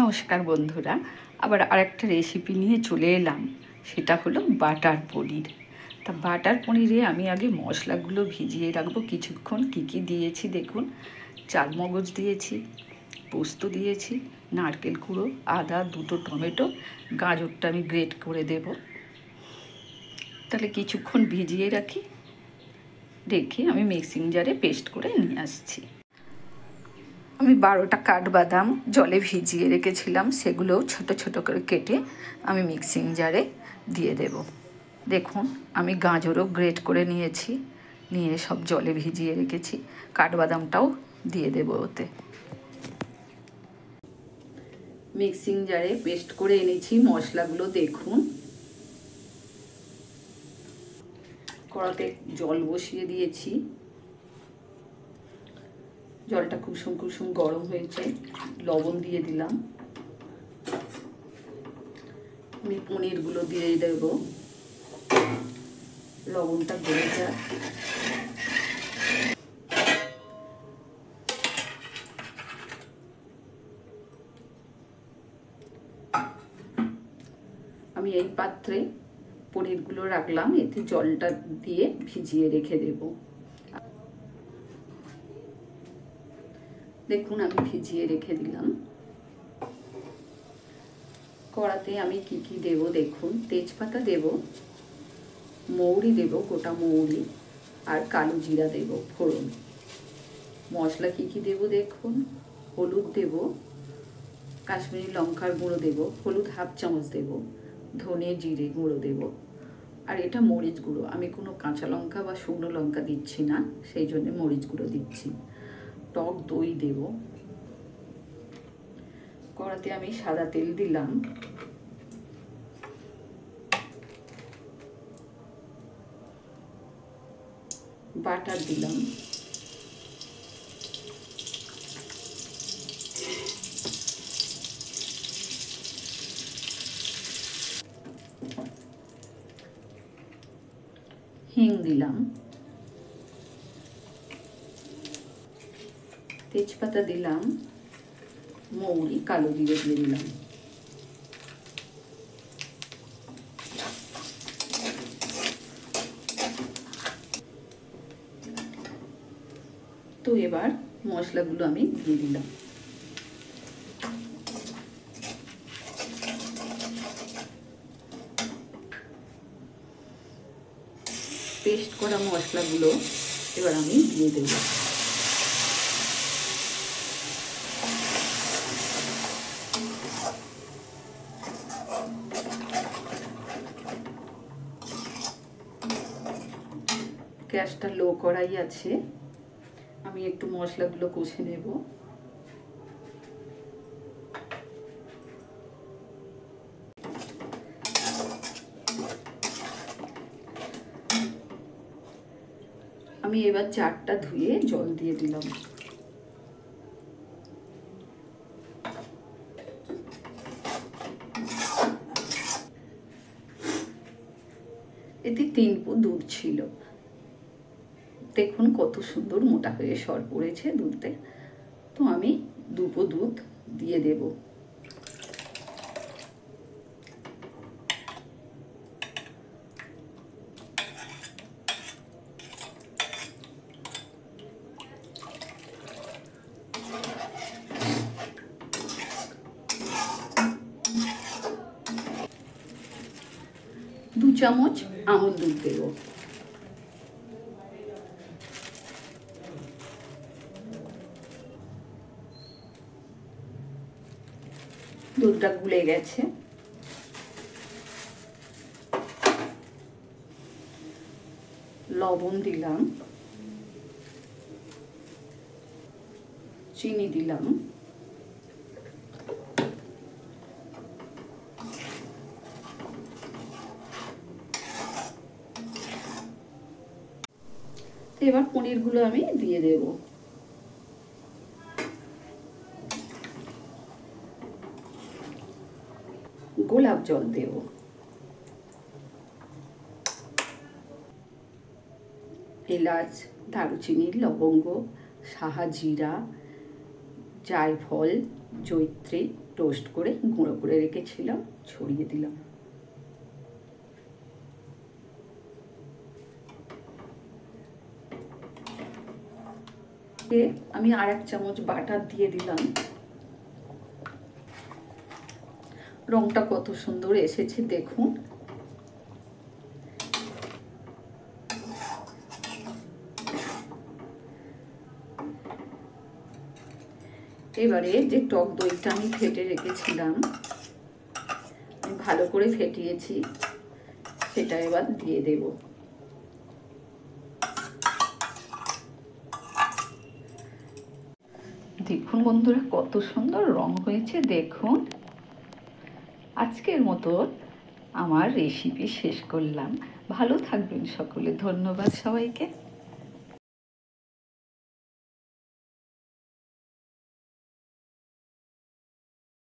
নমস্কার বন্ধুরা, আবার আরেকটা রেসিপি নিয়ে চলে এলাম। সেটা হলো বাটার পনির। তা বাটার পনিরে আমি আগে মশলাগুলো ভিজিয়ে রাখবো কিছুক্ষণ। কী কী দিয়েছি দেখুন। চালমগজ দিয়েছি, পোস্ত দিয়েছি, নারকেল কুড়ো, আদা, দুটো টমেটো, গাজরটা আমি গ্রেট করে দেব। তাহলে কিছুক্ষণ ভিজিয়ে রেখে আমি মিক্সিং জারে পেস্ট করে নিয়ে আসছি। আমি 12টা কাঠবাদাম জলে ভিজিয়ে রেখেছিলাম, সেগুলোও ছোট ছোট করে কেটে আমি মিক্সিং জারে দিয়ে দেব। দেখুন আমি গাজরও গ্রেট করে নিয়ে সব জলে ভিজিয়ে রেখেছি। কাঠবাদামটাও দিয়ে দেব ওতে। মিক্সিং জারে পেস্ট করে এনেছি মশলাগুলো। দেখুন কড়াতে জল বসিয়ে দিয়েছি, জলটা কুসুম কুসুম গরম হয়েছে। লবণ দিয়ে দিলাম, আমি পনিরগুলো দিয়ে দেব। লবণটা গলে যায়। আমি এই পাত্রে পনিরগুলো রাখলাম, এতে জলটা দিয়ে ভিজিয়ে রেখে দেব। দেখুন আমি ভিজিয়ে রেখে দিলাম। কড়াতে আমি কি কি দেব দেখুন। তেজপাতা দেব, মৌরি দেব, গোটা মৌরি, আর কালো জিরা দেব ফোড়ন। মশলা কি কি দেব দেখুন। হলুদ দেব, কাশ্মীরি লঙ্কার গুঁড়ো দেব, হলুদ হাফ চামচ দেব, ধনে জিরে গুঁড়ো দেব, আর এটা মরিচ গুঁড়ো। আমি কোনো কাঁচা লঙ্কা বা শুকনো লঙ্কা দিচ্ছি না, সেই জন্য মরিচ গুঁড়ো দিচ্ছি। টক দই দেব। কড়াতে আমি সাদা তেল দিলাম, বাটার দিলাম, হিং দিলাম, তেজপাতা দিলাম, মৌরি, কালো জিরে দিয়ে দিলাম। তো এবার মশলাগুলো আমি দিয়ে দিলাম। পেস্ট করা মশলাগুলো এবার আমি দিয়ে দেব। গ্যাসটা লো করাই আছে, আমি একটু মশলাগুলো কষে নেব। আমি এবার জারটা ধুয়ে জল দিয়ে দিলাম। এতে 3 পো দুধ ছিল। দেখুন কত সুন্দর মোটা হয়ে সর পড়েছে দুধে। তো আমি 2 পো দুধ দিয়ে দেব। দু চামচ আমুল দুধ দেব। দুধটা গুলে গেছে। লবণ দিলাম, চিনি দিলাম, এবার পনিরগুলো আমি দিয়ে দেব। গোলাপ জল দেব। এলাচ, দারুচিনি, লবঙ্গ, সাহা জিরা, জায়ফল, জয়িত্রী টোস্ট করে গুঁড়ো করে রেখেছিলাম, ছড়িয়ে দিলাম। আমি আর 1 চামচ বাটার দিয়ে দিলাম। রংটা কত সুন্দর এসেছে দেখুন। এবারে যে টক দইটা আমি ফেটে রেখেছিলাম, ভালো করে ফেটিয়েছি, সেটা এবার দিয়ে দেব। দেখুন বন্ধুরা কত সুন্দর রং হয়েছে দেখুন। আজকের মতো আমার রেসিপি শেষ করলাম। ভালো থাকবেন সকলে। ধন্যবাদ সবাইকে।